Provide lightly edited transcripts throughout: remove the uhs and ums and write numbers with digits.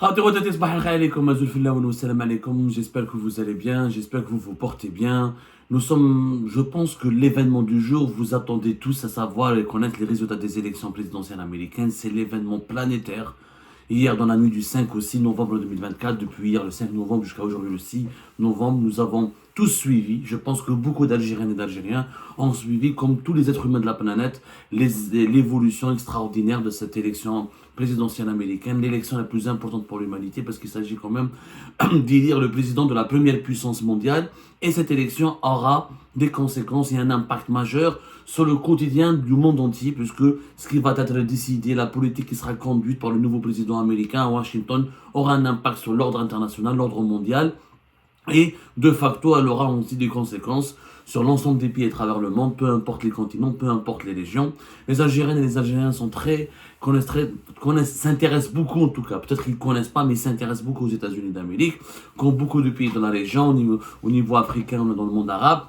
J'espère que vous allez bien, j'espère que vous vous portez bien. Je pense que l'événement du jour, vous attendez tous à savoir et connaître les résultats des élections présidentielles américaines. C'est l'événement planétaire. Hier, dans la nuit du 5 au 6 novembre 2024, depuis hier le 5 novembre jusqu'à aujourd'hui le 6 novembre, nous avons tous suivi. Je pense que beaucoup d'Algériennes et d'Algériens ont suivi, comme tous les êtres humains de la planète, l'évolution extraordinaire de cette élection présidentielle américaine, l'élection la plus importante pour l'humanité, parce qu'il s'agit quand même d'élire le président de la première puissance mondiale. Et cette élection aura des conséquences et un impact majeur sur le quotidien du monde entier, puisque ce qui va être décidé, la politique qui sera conduite par le nouveau président américain à Washington, aura un impact sur l'ordre international, l'ordre mondial. Et de facto, elle aura aussi des conséquences sur l'ensemble des pays à travers le monde, peu importe les continents, peu importe les régions. Les Algériennes et les Algériens s'intéressent beaucoup en tout cas. Peut-être qu'ils ne connaissent pas, mais ils s'intéressent beaucoup aux États-Unis d'Amérique, comme beaucoup de pays dans la région, au niveau africain, dans le monde arabe,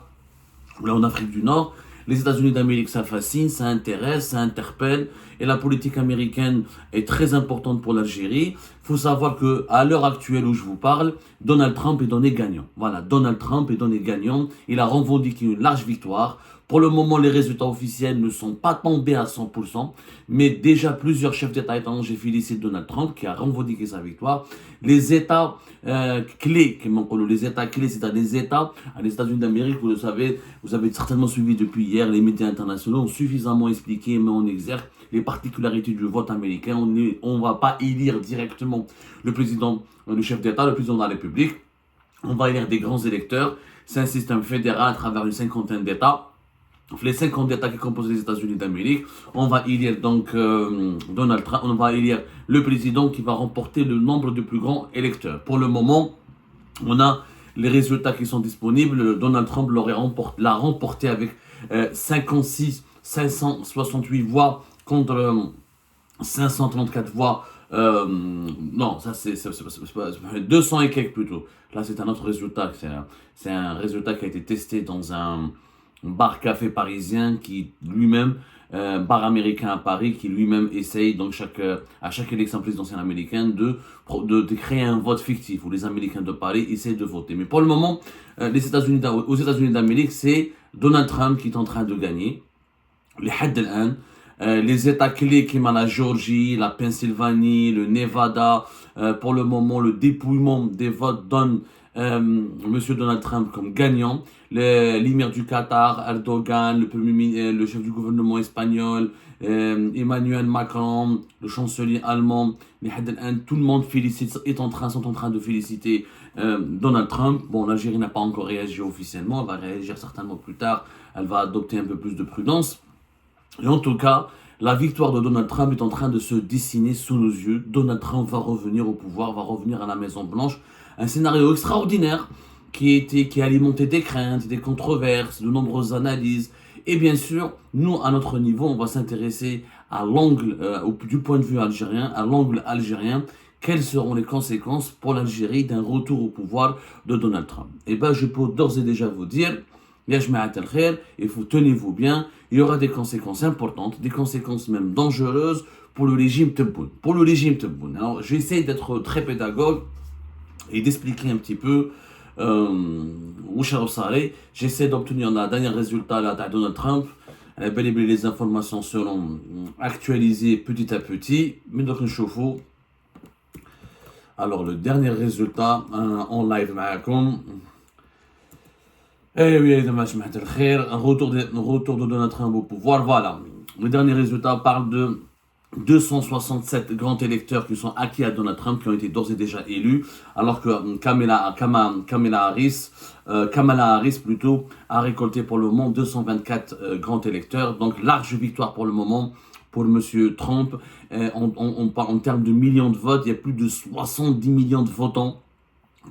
ou là en Afrique du Nord. Les États-Unis d'Amérique, ça fascine, ça intéresse, ça interpelle. Et la politique américaine est très importante pour l'Algérie. Il faut savoir qu'à l'heure actuelle où je vous parle, Donald Trump est donné gagnant. Voilà, Donald Trump est donné gagnant. Il a revendiqué une large victoire. Pour le moment, les résultats officiels ne sont pas tombés à 100%, mais déjà plusieurs chefs d'État étrangers félicitent Donald Trump qui a revendiqué sa victoire. Les États clés, c'est-à-dire les États, les États-Unis d'Amérique, vous le savez, vous avez certainement suivi depuis hier, les médias internationaux ont suffisamment expliqué, mais on exerce les particularités du vote américain. On ne va pas élire directement le président, le chef d'État, le président de la République. On va élire des grands électeurs. C'est un système fédéral à travers une cinquantaine d'États. Les 50 États qui composent les États-Unis d'Amérique, on va élire donc Donald Trump, on va élire le président qui va remporter le nombre de plus grands électeurs. Pour le moment, on a les résultats qui sont disponibles. Donald Trump l'a remporté avec 568 voix contre 534 voix. Non, ça c'est 200 et quelques plutôt. Là, c'est un autre résultat. C'est un résultat qui a été testé dans un bar-café parisien qui lui-même, bar américain à Paris, qui lui-même essaye donc à chaque élection présidentielle américaine de créer un vote fictif où les Américains de Paris essayent de voter. Mais pour le moment, aux États-Unis d'Amérique, c'est Donald Trump qui est en train de gagner. Les États clés comme la Géorgie, la Pennsylvanie, le Nevada, pour le moment, le dépouillement des votes donne Monsieur Donald Trump comme gagnant. L'émir du Qatar, Erdogan, le chef du gouvernement espagnol, Emmanuel Macron, le chancelier allemand, tout le monde sont en train de féliciter Donald Trump. Bon, l'Algérie n'a pas encore réagi officiellement, elle va réagir certainement plus tard, elle va adopter un peu plus de prudence. Et en tout cas, la victoire de Donald Trump est en train de se dessiner sous nos yeux. Donald Trump va revenir au pouvoir, va revenir à la Maison Blanche. Un scénario extraordinaire qui a alimenté des craintes, des controverses, de nombreuses analyses. Et bien sûr, nous, à notre niveau, on va s'intéresser à l'angle, du point de vue algérien, à l'angle algérien. Quelles seront les conséquences pour l'Algérie d'un retour au pouvoir de Donald Trump? Eh bien, je peux d'ores et déjà vous dire, il faut tenez-vous bien, il y aura des conséquences importantes, des conséquences même dangereuses pour le régime Tebboune. Alors, j'essaie d'être très pédagogue et d'expliquer un petit peu j'essaie d'obtenir le dernier résultat de Donald Trump. Les informations seront actualisées petit à petit. Mais donc, alors, le dernier résultat en live, un retour de Donald Trump au pouvoir. Voilà. Le dernier résultat parle de 267 grands électeurs qui sont acquis à Donald Trump, qui ont été d'ores et déjà élus, alors que Kamala Harris a récolté pour le moment 224 grands électeurs. Donc large victoire pour le moment pour M. Trump. En termes de millions de votes, il y a plus de 70 millions de votants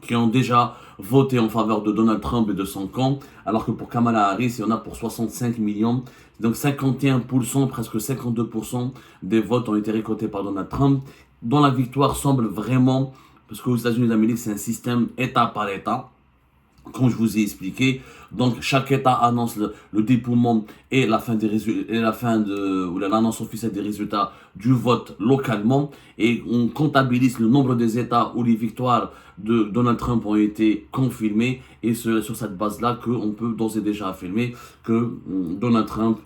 qui ont déjà voté en faveur de Donald Trump et de son camp, alors que pour Kamala Harris, il y en a pour 65 millions. Donc 51%, presque 52% des votes ont été récoltés par Donald Trump, dont la victoire semble vraiment, parce qu'aux États-Unis d'Amérique, c'est un système État par État, comme je vous ai expliqué. Donc chaque État annonce le dépouillement et la fin des résultats, et la fin de ou l'annonce officielle des résultats du vote localement, et on comptabilise le nombre des États où les victoires de Donald Trump ont été confirmées, et c'est sur cette base-là qu'on peut d'ores et déjà affirmer que Donald Trump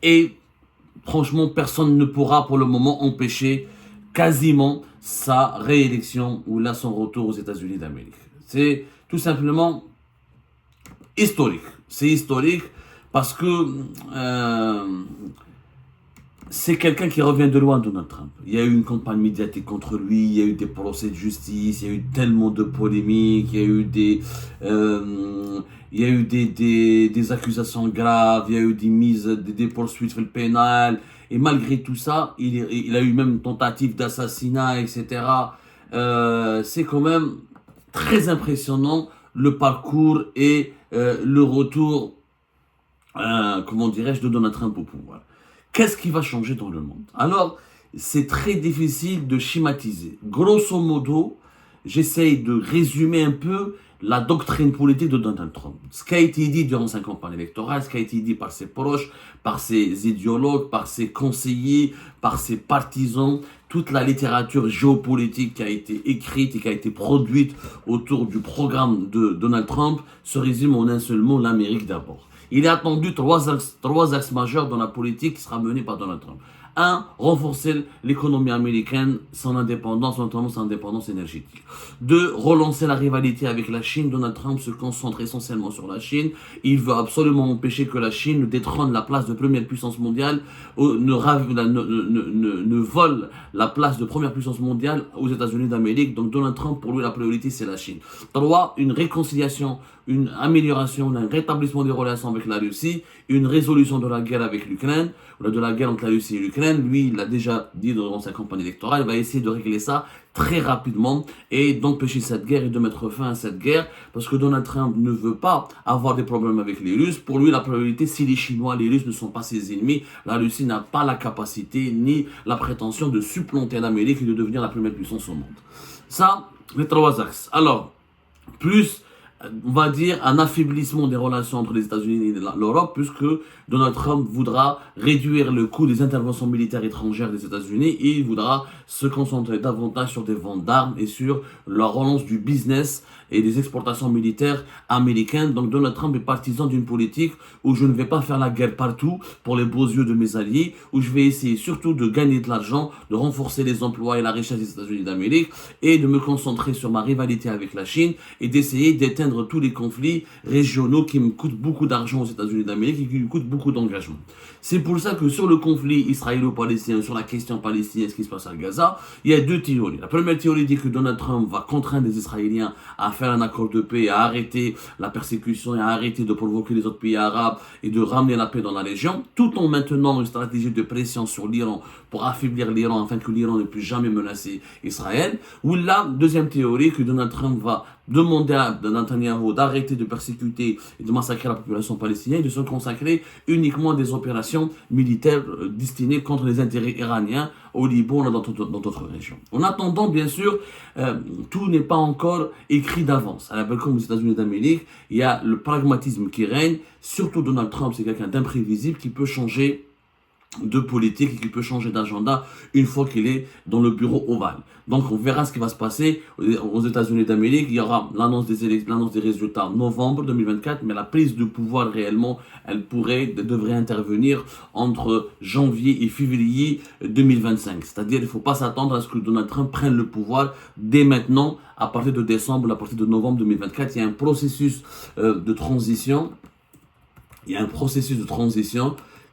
est, franchement, personne ne pourra pour le moment empêcher quasiment sa réélection ou là son retour aux États-Unis d'Amérique. C'est tout simplement historique. C'est historique parce que c'est quelqu'un qui revient de loin, Donald Trump. Il y a eu une campagne médiatique contre lui, il y a eu des procès de justice, il y a eu tellement de polémiques, il y a eu des accusations graves, il y a eu des poursuites pénales, et malgré tout ça, il a eu même une tentative d'assassinat, etc. C'est quand même très impressionnant le parcours et le retour, comment dirais-je, de Donald Trump au pouvoir. Qu'est-ce qui va changer dans le monde? Alors, c'est très difficile de schématiser. Grosso modo, j'essaye de résumer un peu la doctrine politique de Donald Trump. Ce qui a été dit durant sa campagne électorale, ce qui a été dit par ses proches, par ses idéologues, par ses conseillers, par ses partisans, toute la littérature géopolitique qui a été écrite et qui a été produite autour du programme de Donald Trump se résume en un seul mot: l'Amérique d'abord. Il est attendu trois axes majeurs dans la politique qui sera menée par Donald Trump. 1. Renforcer l'économie américaine, son indépendance, notamment son indépendance énergétique. 2. Relancer la rivalité avec la Chine. Donald Trump se concentre essentiellement sur la Chine. Il veut absolument empêcher que la Chine ne détrône la place de première puissance mondiale, ne vole la place de première puissance mondiale aux États-Unis d'Amérique. Donc Donald Trump, pour lui, la priorité, c'est la Chine. 3. Une réconciliation, une amélioration, un rétablissement des relations avec la Russie, une résolution de la guerre avec l'Ukraine, de la guerre entre la Russie et l'Ukraine. Lui, il l'a déjà dit dans sa campagne électorale, il va essayer de régler ça très rapidement et d'empêcher cette guerre et de mettre fin à cette guerre, parce que Donald Trump ne veut pas avoir des problèmes avec les Russes. Pour lui, la priorité, si les Chinois, les Russes ne sont pas ses ennemis, la Russie n'a pas la capacité ni la prétention de supplanter l'Amérique et de devenir la première puissance au monde. Ça, les trois axes. Alors, plus, on va dire, un affaiblissement des relations entre les États-Unis et l'Europe, puisque Donald Trump voudra réduire le coût des interventions militaires étrangères des États-Unis et il voudra se concentrer davantage sur des ventes d'armes et sur la relance du business et des exportations militaires américaines. Donc Donald Trump est partisan d'une politique où je ne vais pas faire la guerre partout pour les beaux yeux de mes alliés, où je vais essayer surtout de gagner de l'argent, de renforcer les emplois et la richesse des États-Unis d'Amérique et de me concentrer sur ma rivalité avec la Chine et d'essayer d'éteindre tous les conflits régionaux qui me coûtent beaucoup d'argent aux États-Unis d'Amérique et qui me coûtent beaucoup d'engagement. C'est pour ça que sur le conflit israélo-palestinien, sur la question palestinienne, ce qui se passe à Gaza, il y a deux théories. La première théorie dit que Donald Trump va contraindre les Israéliens à faire un accord de paix, à arrêter la persécution et à arrêter de provoquer les autres pays arabes et de ramener la paix dans la région, tout en maintenant une stratégie de pression sur l'Iran pour affaiblir l'Iran afin que l'Iran ne puisse jamais menacer Israël. Ou la deuxième théorie, que Donald Trump va demander à Netanyahou d'arrêter de persécuter et de massacrer la population palestinienne et de se consacrer uniquement à des opérations militaires destinées contre les intérêts iraniens au Liban et dans d'autres régions. En attendant, bien sûr, tout n'est pas encore écrit d'avance. À la belle comme aux États-Unis d'Amérique, il y a le pragmatisme qui règne. Surtout Donald Trump, c'est quelqu'un d'imprévisible qui peut changer de politique et qui peut changer d'agenda une fois qu'il est dans le bureau ovale. Donc on verra ce qui va se passer aux États-Unis d'Amérique. Il y aura l'annonce des résultats en novembre 2024, mais la prise de pouvoir réellement, elle devrait intervenir entre janvier et février 2025. C'est-à-dire il ne faut pas s'attendre à ce que Donald Trump prenne le pouvoir dès maintenant, à partir de décembre, à partir de novembre 2024. Il y a un processus de transition.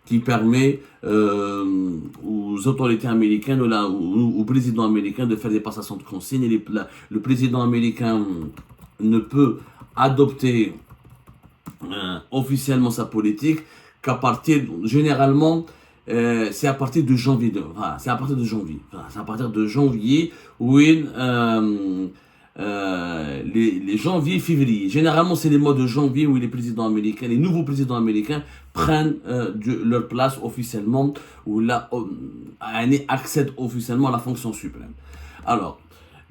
Qui permet aux autorités américaines ou au président américain de faire des passations de consignes. Et le président américain ne peut adopter officiellement sa politique qu'à partir, généralement, c'est à partir de janvier. C'est à partir de janvier où les janvier, février. Généralement, c'est les mois de janvier où les nouveaux présidents américains prennent leur place officiellement, ou accèdent officiellement à la fonction suprême. Alors,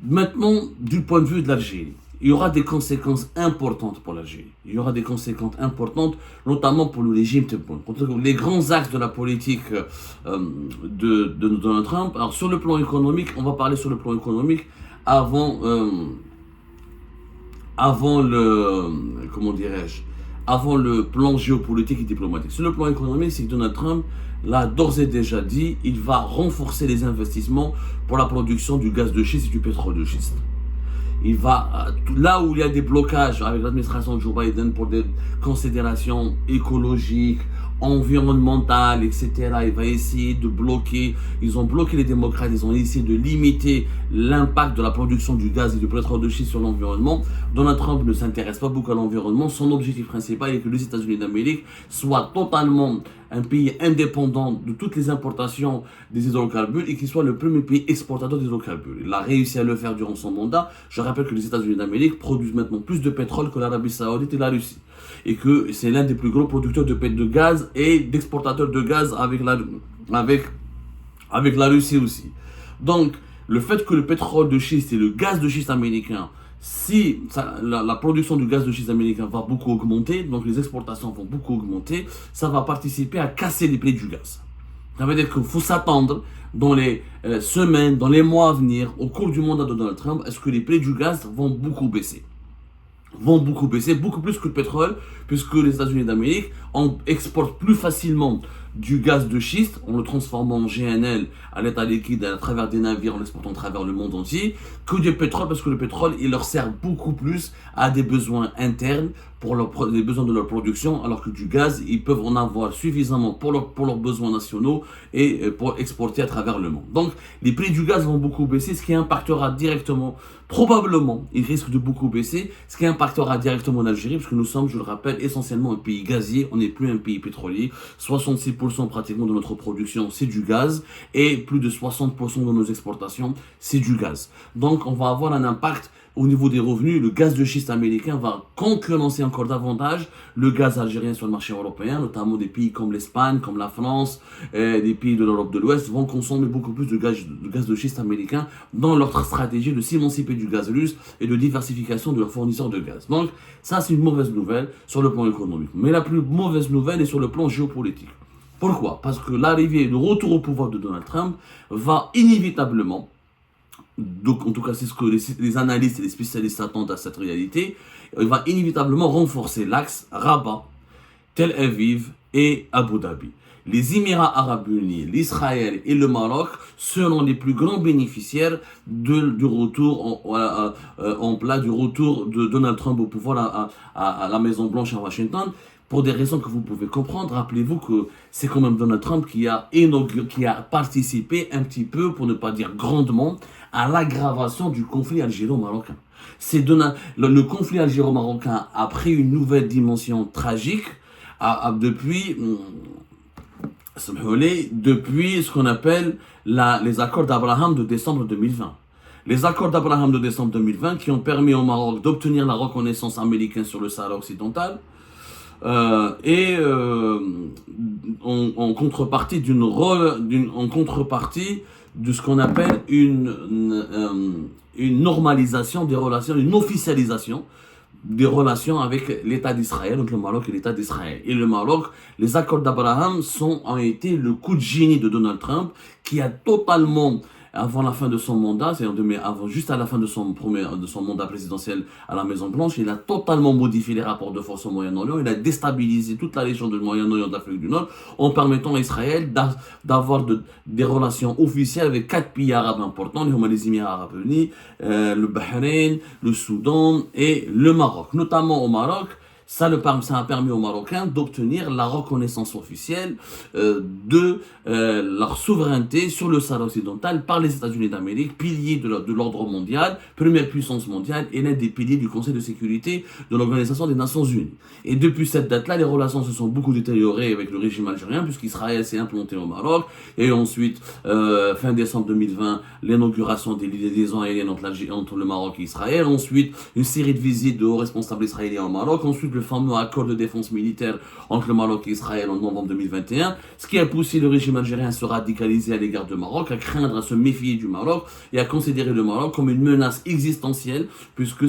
maintenant, du point de vue de l'Algérie. il y aura des conséquences importantes pour l'Algérie. Il y aura des conséquences importantes, notamment pour le régime Tebboune. Les grands axes de la politique de Donald Trump. Alors, sur le plan économique, on va parler sur le plan économique avant le plan géopolitique et diplomatique. Sur le plan économique, c'est que Donald Trump l'a d'ores et déjà dit, il va renforcer les investissements pour la production du gaz de schiste et du pétrole de schiste. Il va, là où il y a des blocages avec l'administration de Joe Biden pour des considérations écologiques, environnementales, etc., il va essayer de bloquer, ils ont bloqué les démocrates, ils ont essayé de limiter l'impact de la production du gaz et du pétrole de schiste sur l'environnement. Donald Trump ne s'intéresse pas beaucoup à l'environnement, son objectif principal est que les États-Unis d'Amérique soient totalement un pays indépendant de toutes les importations des hydrocarbures et qu'il soit le premier pays exportateur d'hydrocarbures. Il a réussi à le faire durant son mandat. Je rappelle que les États-Unis d'Amérique produisent maintenant plus de pétrole que l'Arabie Saoudite et la Russie. Et que c'est l'un des plus gros producteurs de gaz et d'exportateurs de gaz avec la Russie aussi. Donc, le fait que le pétrole de schiste et le gaz de schiste américain, si la production du gaz de schiste américain va beaucoup augmenter, donc les exportations vont beaucoup augmenter, ça va participer à casser les prix du gaz. Ça veut dire qu'il faut s'attendre dans les semaines, dans les mois à venir, au cours du mandat de Donald Trump, est-ce que les prix du gaz vont beaucoup baisser, beaucoup plus que le pétrole, puisque les États-Unis d'Amérique exportent plus facilement du gaz de schiste, en le transformant en GNL à l'état liquide à travers des navires, en l'exportant à travers le monde entier, que du pétrole, parce que le pétrole, il leur sert beaucoup plus à des besoins internes, pour les besoins de leur production, alors que du gaz, ils peuvent en avoir suffisamment pour leurs besoins nationaux et pour exporter à travers le monde. Donc, les prix du gaz vont beaucoup baisser, ce qui impactera directement, probablement, ils risquent de beaucoup baisser, ce qui impactera directement l'Algérie, parce que nous sommes, je le rappelle, essentiellement un pays gazier, on n'est plus un pays pétrolier. 66% pratiquement de notre production, c'est du gaz, et plus de 60% de nos exportations, c'est du gaz. Donc, on va avoir un impact au niveau des revenus. Le gaz de schiste américain va concurrencer encore davantage le gaz algérien sur le marché européen, notamment des pays comme l'Espagne, comme la France, des pays de l'Europe de l'Ouest vont consommer beaucoup plus de gaz de schiste américain dans leur stratégie de s'émanciper du gaz russe et de diversification de leurs fournisseurs de gaz. Donc ça, c'est une mauvaise nouvelle sur le plan économique. Mais la plus mauvaise nouvelle est sur le plan géopolitique. Pourquoi? Parce que l'arrivée et le retour au pouvoir de Donald Trump va inévitablement, donc en tout cas c'est ce que les analystes et les spécialistes attendent à cette réalité, il va inévitablement renforcer l'axe Rabat, Tel Aviv et Abu Dhabi. Les Émirats Arabes Unis, l'Israël et le Maroc seront les plus grands bénéficiaires du retour du retour de Donald Trump au pouvoir à la Maison Blanche à Washington. Pour des raisons que vous pouvez comprendre, rappelez-vous que c'est quand même Donald Trump qui a participé un petit peu, pour ne pas dire grandement, à l'aggravation du conflit algéro-marocain. Le conflit algéro-marocain a pris une nouvelle dimension tragique depuis ce qu'on appelle les accords d'Abraham de décembre 2020. Les accords d'Abraham de décembre 2020 qui ont permis au Maroc d'obtenir la reconnaissance américaine sur le Sahara occidental, en contrepartie de ce qu'on appelle une normalisation des relations, une officialisation des relations avec l'État d'Israël, donc le Maroc et l'État d'Israël. Et le Maroc, les accords d'Abraham ont été le coup de génie de Donald Trump, qui a totalement, avant la fin de son mandat, juste à la fin de son mandat présidentiel à la Maison Blanche, il a totalement modifié les rapports de force au Moyen-Orient. Il a déstabilisé toute la région du Moyen-Orient d'Afrique du Nord en permettant à Israël d'avoir des relations officielles avec 4 pays arabes importants, les Émirats Arabes Unis, le Bahreïn, le Soudan et le Maroc. Notamment au Maroc, ça a permis aux Marocains d'obtenir la reconnaissance officielle de leur souveraineté sur le Sahara occidental par les États-Unis d'Amérique, pilier de l'ordre mondial, première puissance mondiale et l'un des piliers du Conseil de sécurité de l'Organisation des Nations Unies. Et depuis cette date-là, les relations se sont beaucoup détériorées avec le régime algérien, puisqu'Israël s'est implanté au Maroc, et ensuite, fin décembre 2020, l'inauguration des liaisons aériennes entre le Maroc et Israël, ensuite une série de visites de hauts responsables israéliens au Maroc, ensuite le fameux accord de défense militaire entre le Maroc et Israël en novembre 2021, ce qui a poussé le régime algérien à se radicaliser à l'égard du Maroc, à craindre, à se méfier du Maroc et à considérer le Maroc comme une menace existentielle, puisque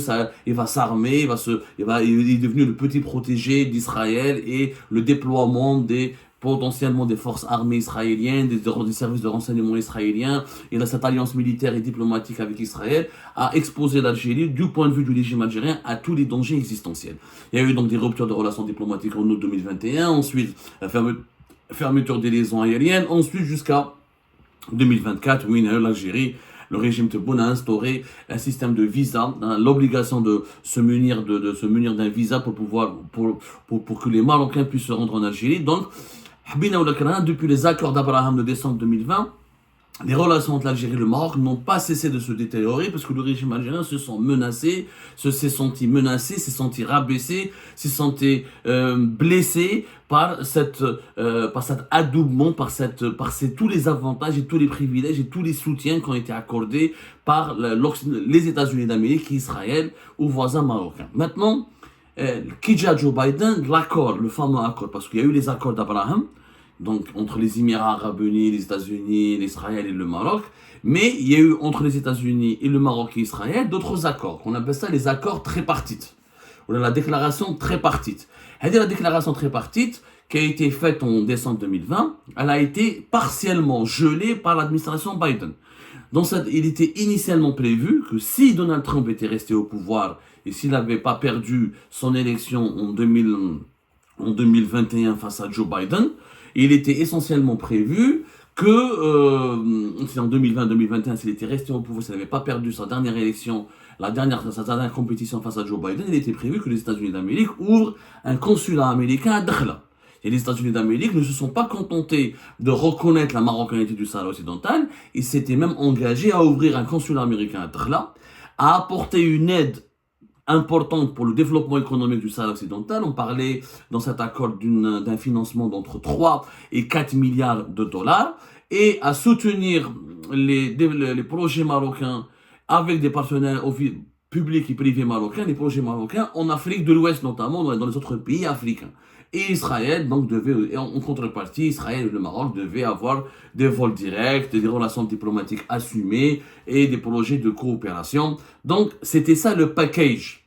il va s'armer, il est devenu le petit protégé d'Israël et le déploiement potentiellement des forces armées israéliennes, des services de renseignement israéliens, et de cette alliance militaire et diplomatique avec Israël, a exposé l'Algérie, du point de vue du régime algérien, à tous les dangers existentiels. Il y a eu donc des ruptures de relations diplomatiques en août 2021, ensuite la fermeture des liaisons aériennes, ensuite jusqu'à 2024, où l'Algérie, le régime Tebboune a instauré un système de visa, l'obligation de se munir d'un visa pour que les Marocains puissent se rendre en Algérie. Donc, depuis les accords d'Abraham de décembre 2020, les relations entre l'Algérie et le Maroc n'ont pas cessé de se détériorer parce que le régime algérien s'est senti menacé, s'est senti rabaissé, s'est senti blessé par cet adoubement, par tous les avantages et tous les privilèges et tous les soutiens qui ont été accordés par les États-Unis d'Amérique et Israël aux voisins marocains. Maintenant, Kidja Joe Biden, le fameux accord, parce qu'il y a eu les accords d'Abraham, donc entre les Émirats Arabes Unis, les États-Unis, l'Israël et le Maroc, mais il y a eu entre les États-Unis et le Maroc et Israël d'autres accords, qu'on appelle ça les accords tripartites, ou la déclaration tripartite. La déclaration tripartite, qui a été faite en décembre 2020, elle a été partiellement gelée par l'administration Biden. Il était initialement prévu que si Donald Trump était resté au pouvoir et s'il n'avait pas perdu son élection en 2021 face à Joe Biden, il était essentiellement prévu que, en 2020-2021, s'il était resté au pouvoir, s'il n'avait pas perdu sa dernière élection, sa dernière compétition face à Joe Biden, il était prévu que les États-Unis d'Amérique ouvrent un consulat américain à Dakhla. Et les États-Unis d'Amérique ne se sont pas contentés de reconnaître la marocanité du Sahara occidental, ils s'étaient même engagés à ouvrir un consulat américain à Dakhla, à apporter une aide importante pour le développement économique du Sahara occidental. On parlait dans cet accord d'un financement d'entre 3 et 4 milliards de dollars et à soutenir les projets marocains avec des partenaires publics et privés marocains, les projets marocains en Afrique de l'Ouest notamment, dans les autres pays africains. Et Israël, donc, en contrepartie, Israël et le Maroc devaient avoir des vols directs, des relations diplomatiques assumées et des projets de coopération. Donc, c'était ça le package.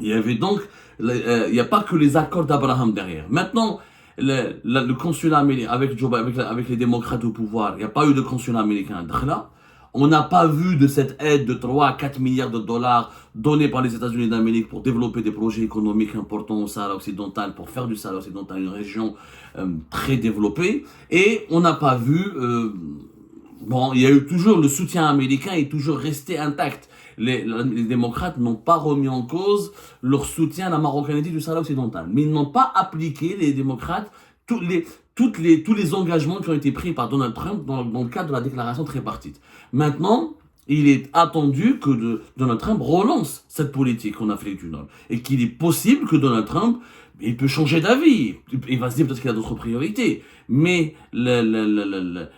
Il y avait donc, il n'y a pas que les accords d'Abraham derrière. Maintenant, le consulat américain, avec les démocrates au pouvoir, il n'y a pas eu de consulat américain à Dakhla. On n'a pas vu de cette aide de 3 à 4 milliards de dollars donnée par les États-Unis d'Amérique pour développer des projets économiques importants au Sahara occidental, pour faire du Sahara occidental une région très développée. Et on n'a pas vu, il y a eu toujours le soutien américain est toujours resté intact. Les démocrates n'ont pas remis en cause leur soutien à la marocanité du Sahara occidental. Mais ils n'ont pas appliqué, les démocrates, tous les engagements qui ont été pris par Donald Trump dans le cadre de la déclaration tripartite. Maintenant, il est attendu que Donald Trump relance cette politique en Afrique du Nord. Et qu'il est possible que Donald Trump, il peut changer d'avis. Il va se dire peut-être qu'il a d'autres priorités. Mais Donald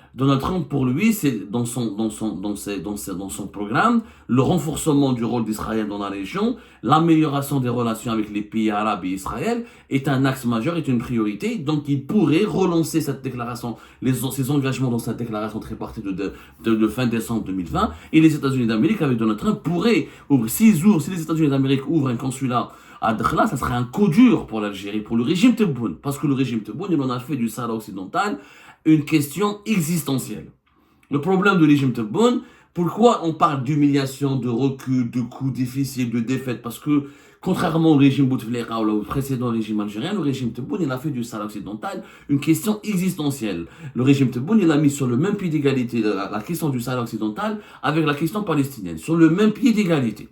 Trump, pour lui, c'est dans son programme, le renforcement du rôle d'Israël dans la région, l'amélioration des relations avec les pays arabes et Israël est un axe majeur, est une priorité. Donc, il pourrait relancer cette déclaration, ses engagements dans cette déclaration tripartite de fin décembre 2020. Et les États-Unis d'Amérique, avec Donald Trump, pourraient ouvrir, si les États-Unis d'Amérique ouvrent un consulat à Dakhla, ça serait un coup dur pour l'Algérie, pour le régime Tebboune. Parce que le régime Tebboune, il en a fait du Sahara occidental une question existentielle. Le problème du régime Tebboune, pourquoi on parle d'humiliation, de recul, de coups difficiles, de défaites? Parce que, contrairement au régime Bouteflika ou au précédent régime algérien, le régime Tebboune, il a fait du Sahara occidental une question existentielle. Le régime Tebboune, il a mis sur le même pied d'égalité la question du Sahara occidental avec la question palestinienne. Sur le même pied d'égalité.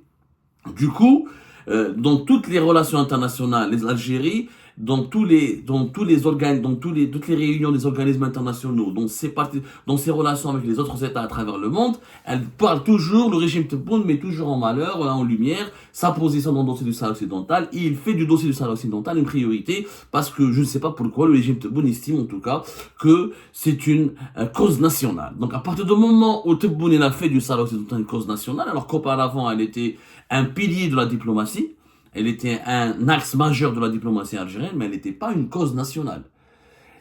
Du coup, dans toutes les relations internationales, l'Algérie, dans toutes les réunions des organismes internationaux, dans ses relations avec les autres États à travers le monde, elle parle toujours, le régime Tebboune met toujours en malheur, en lumière, sa position dans le dossier du Sahara occidental. Et il fait du dossier du Sahara occidental une priorité parce que je ne sais pas pourquoi le régime Tebboune estime en tout cas que c'est une cause nationale. Donc à partir du moment où Tebboune a fait du Sahara occidental une cause nationale, alors qu'auparavant elle était un pilier de la diplomatie, elle était un axe majeur de la diplomatie algérienne, mais elle n'était pas une cause nationale.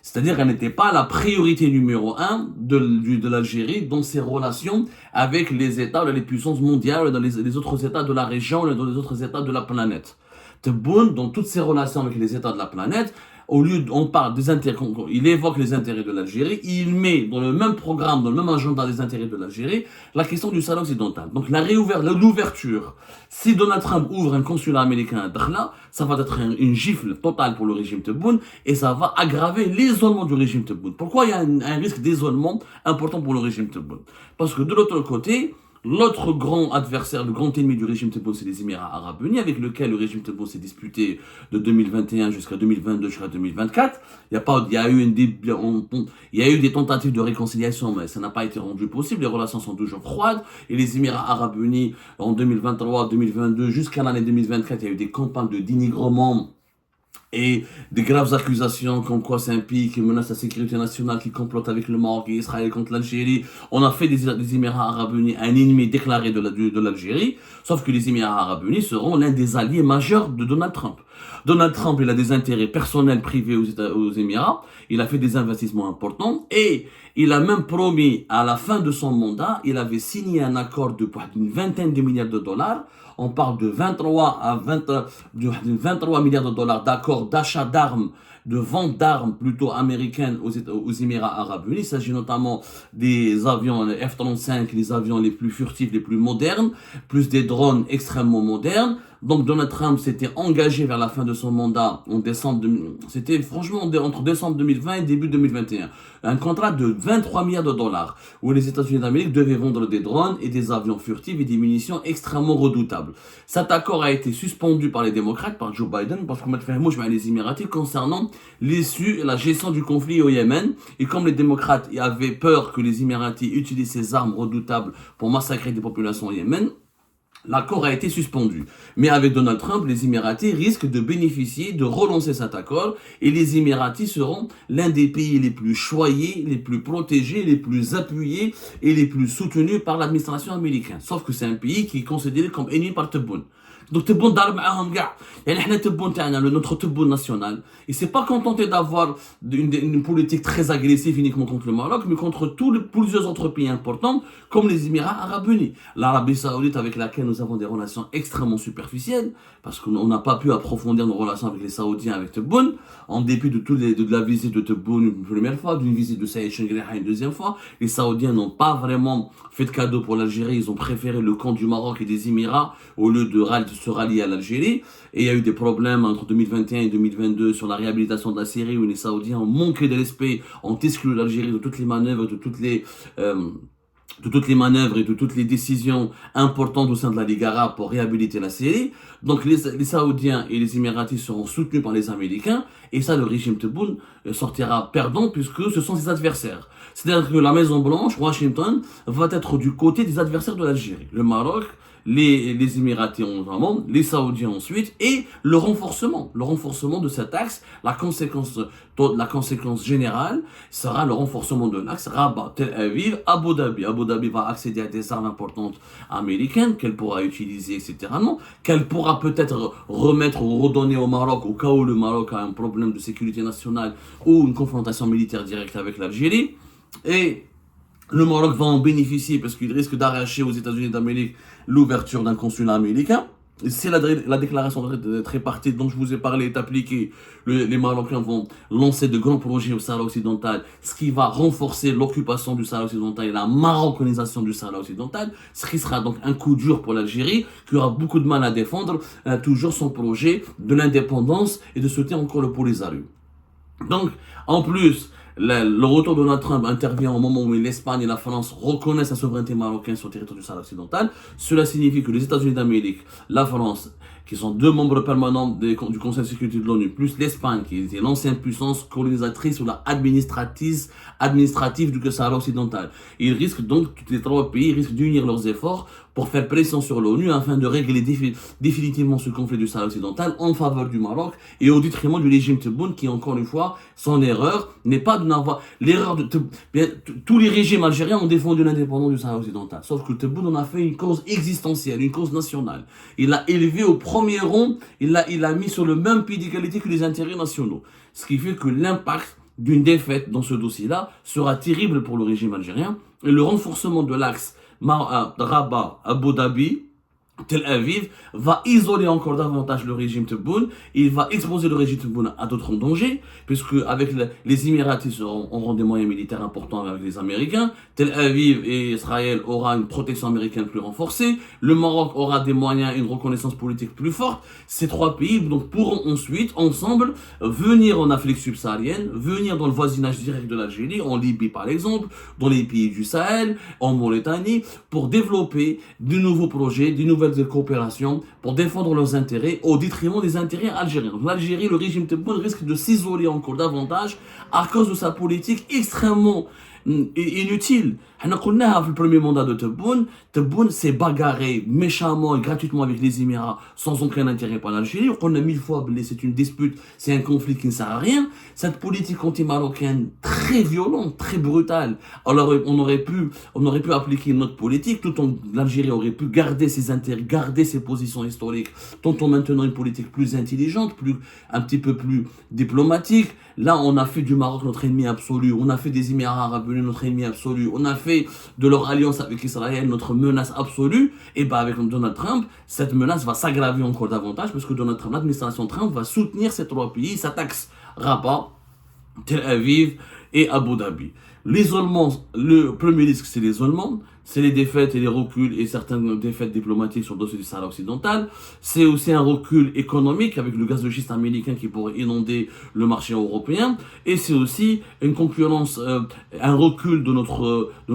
C'est-à-dire qu'elle n'était pas la priorité numéro un de l'Algérie dans ses relations avec les États, les puissances mondiales, dans les autres États de la région, dans les autres États de la planète. Tebboune, dans toutes ses relations avec les États de la planète, au lieu on parle des intérêts, il évoque les intérêts de l'Algérie, il met dans le même programme, dans le même agenda des intérêts de l'Algérie, la question du Sahara occidental. Donc l'ouverture, si Donald Trump ouvre un consulat américain à Dakhla, ça va être une gifle totale pour le régime Tebboune et ça va aggraver l'isolement du régime Tebboune. Pourquoi il y a un risque d'isolement important pour le régime Tebboune? Parce que de l'autre côté, l'autre grand adversaire, le grand ennemi du régime Tebboune, c'est les Émirats Arabes Unis, avec lequel le régime Tebboune s'est disputé de 2021 jusqu'à 2022, jusqu'à 2024. Il y a eu des tentatives de réconciliation, mais ça n'a pas été rendu possible. Les relations sont toujours froides. Et les Émirats Arabes Unis, en 2023, 2022, jusqu'à l'année 2024, il y a eu des campagnes de dénigrement et des graves accusations comme quoi c'est un pays qui menace la sécurité nationale, qui complote avec le Maroc et Israël contre l'Algérie. On a fait des Émirats Arabes Unis un ennemi déclaré de l'Algérie, sauf que les Émirats Arabes Unis seront l'un des alliés majeurs de Donald Trump. Donald Trump, il a des intérêts personnels privés aux Émirats, il a fait des investissements importants et il a même promis à la fin de son mandat, il avait signé un accord d'une vingtaine de milliards de dollars. On parle de 23 milliards de dollars d'accords d'achat d'armes, de vente d'armes plutôt américaines aux Émirats Arabes Unis. Il s'agit notamment des avions F-35, les avions les plus furtifs, les plus modernes, plus des drones extrêmement modernes. Donc Donald Trump s'était engagé vers la fin de son mandat en décembre, c'était franchement entre décembre 2020 et début 2021. Un contrat de 23 milliards de dollars où les États-Unis d'Amérique devaient vendre des drones et des avions furtifs et des munitions extrêmement redoutables. Cet accord a été suspendu par les démocrates, par Joe Biden, parce qu'on m'a fait les Émiratis concernant l'issue et la gestion du conflit au Yémen. Et comme les démocrates avaient peur que les Émiratis utilisent ces armes redoutables pour massacrer des populations au Yémen, l'accord a été suspendu. Mais avec Donald Trump, les Émiratis risquent de bénéficier, de relancer cet accord et les Émiratis seront l'un des pays les plus choyés, les plus protégés, les plus appuyés et les plus soutenus par l'administration américaine. Sauf que c'est un pays qui est considéré comme ennemi par Tebboune. Donc Tebboune ضارب معاهم كاع يعني احنا Tebboune تاعنا notre Tebboune national il s'est pas contenté d'avoir une politique très agressive uniquement contre le Maroc mais contre plusieurs autres pays importants comme les Émirats Arabes Unis, l'Arabie Saoudite avec laquelle nous avons des relations extrêmement superficielles parce qu'on n'a pas pu approfondir nos relations avec les Saoudiens avec Tebboune en dépit de la visite de Tebboune une première fois, d'une visite de Saïd Chenghreha une deuxième fois. Les Saoudiens n'ont pas vraiment fait de cadeau pour l'Algérie, ils ont préféré le camp du Maroc et des Émirats au lieu de se rallier à l'Algérie. Et il y a eu des problèmes entre 2021 et 2022 sur la réhabilitation de la Syrie où les Saoudiens ont manqué de respect, ont exclu l'Algérie de toutes les manœuvres, de toutes les manœuvres et de toutes les décisions importantes au sein de la Ligue arabe pour réhabiliter la Syrie. Donc les Saoudiens et les Émiratis seront soutenus par les Américains et ça le régime Tebboune sortira perdant puisque ce sont ses adversaires. C'est-à-dire que la Maison Blanche, Washington, va être du côté des adversaires de l'Algérie. Le Maroc, les Émiratis vraiment, les Saoudiens ensuite, et le renforcement de cet axe, la conséquence générale sera le renforcement de l'axe Rabat, Tel Aviv, Abu Dhabi. Abu Dhabi va accéder à des armes importantes américaines qu'elle pourra utiliser, etc. Non, qu'elle pourra peut-être remettre ou redonner au Maroc au cas où le Maroc a un problème de sécurité nationale ou une confrontation militaire directe avec l'Algérie. Et le Maroc va en bénéficier parce qu'il risque d'arracher aux États-Unis d'Amérique l'ouverture d'un consulat américain. Et si la déclaration de tripartite dont je vous ai parlé est appliquée, les Marocains vont lancer de grands projets au Sahara occidental, ce qui va renforcer l'occupation du Sahara occidental et la marocanisation du Sahara occidental, ce qui sera donc un coup dur pour l'Algérie, qui aura beaucoup de mal à défendre toujours son projet de l'indépendance et de soutenir encore le Polisario. Donc, en plus, le retour de Donald Trump intervient au moment où l'Espagne et la France reconnaissent la souveraineté marocaine sur le territoire du Sahara occidental. Cela signifie que les États-Unis d'Amérique, la France, qui sont deux membres permanents du Conseil de sécurité de l'ONU, plus l'Espagne, qui était l'ancienne puissance colonisatrice ou la administrative du Sahara occidental. Ils risquent donc, tous les trois pays risquent d'unir leurs efforts pour faire pression sur l'ONU afin de régler définitivement ce conflit du Sahel occidental en faveur du Maroc et au détriment du régime Tebboune qui, encore une fois, son erreur n'est pas de n'avoir... L'erreur de... Tous les régimes algériens ont défendu l'indépendance du Sahel occidental, sauf que Tebboune en a fait une cause existentielle, une cause nationale. Il l'a élevé au premier rang, il l'a mis sur le même pied d'égalité que les intérêts nationaux. Ce qui fait que l'impact d'une défaite dans ce dossier-là sera terrible pour le régime algérien et le renforcement de l'axe Rabat, Abu Dhabi, Tel Aviv va isoler encore davantage le régime Tebboune, il va exposer le régime Tebboune à d'autres dangers, puisque avec les Émiratis auront des moyens militaires importants avec les Américains, Tel Aviv et Israël aura une protection américaine plus renforcée, le Maroc aura des moyens et une reconnaissance politique plus forte. Ces trois pays donc, pourront ensuite, ensemble, venir en Afrique subsaharienne, venir dans le voisinage direct de l'Algérie, en Libye par exemple, dans les pays du Sahel, en Mauritanie, pour développer de nouveaux projets, de nouvelles coopération pour défendre leurs intérêts au détriment des intérêts algériens. Donc l'Algérie, le régime Tebboune risque de s'isoler encore davantage à cause de sa politique extrêmement inutile. On a connu le premier mandat de Tebboune s'est bagarré méchamment et gratuitement avec les Émirats sans aucun intérêt pour l'Algérie. On a 1000 fois blessé, c'est une dispute, c'est un conflit qui ne sert à rien. Cette politique anti-marocaine très violente, très brutale. Alors on aurait pu appliquer notre politique, tout en l'Algérie aurait pu garder ses intérêts, garder ses positions historiques, tout en maintenant une politique plus intelligente, un petit peu plus diplomatique. Là, on a fait du Maroc notre ennemi absolu, on a fait des Émirats arabes unis notre ennemi absolu, on a fait de leur alliance avec Israël notre menace absolue. Et bien avec Donald Trump, cette menace va s'aggraver encore davantage parce que Donald Trump, l'administration Trump va soutenir ces trois pays, sa taxe Rabat, Tel Aviv et Abu Dhabi. L'isolement, le premier risque, c'est l'isolement, c'est les défaites et les reculs et certaines défaites diplomatiques sur le dossier du Sahara occidental. C'est aussi un recul économique avec le gaz de schiste américain qui pourrait inonder le marché européen. Et c'est aussi une concurrence, un recul de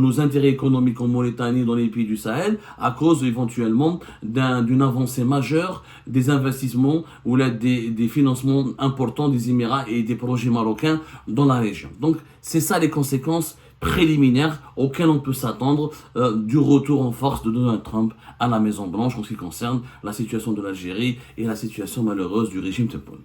nos intérêts économiques en Mauritanie, dans les pays du Sahel, à cause éventuellement d'une avancée majeure des investissements ou des financements importants des Émirats et des projets marocains dans la région. Donc, c'est ça les conséquences préliminaires auxquelles on peut s'attendre du retour en force de Donald Trump à la Maison Blanche en ce qui concerne la situation de l'Algérie et la situation malheureuse du régime Tebboune.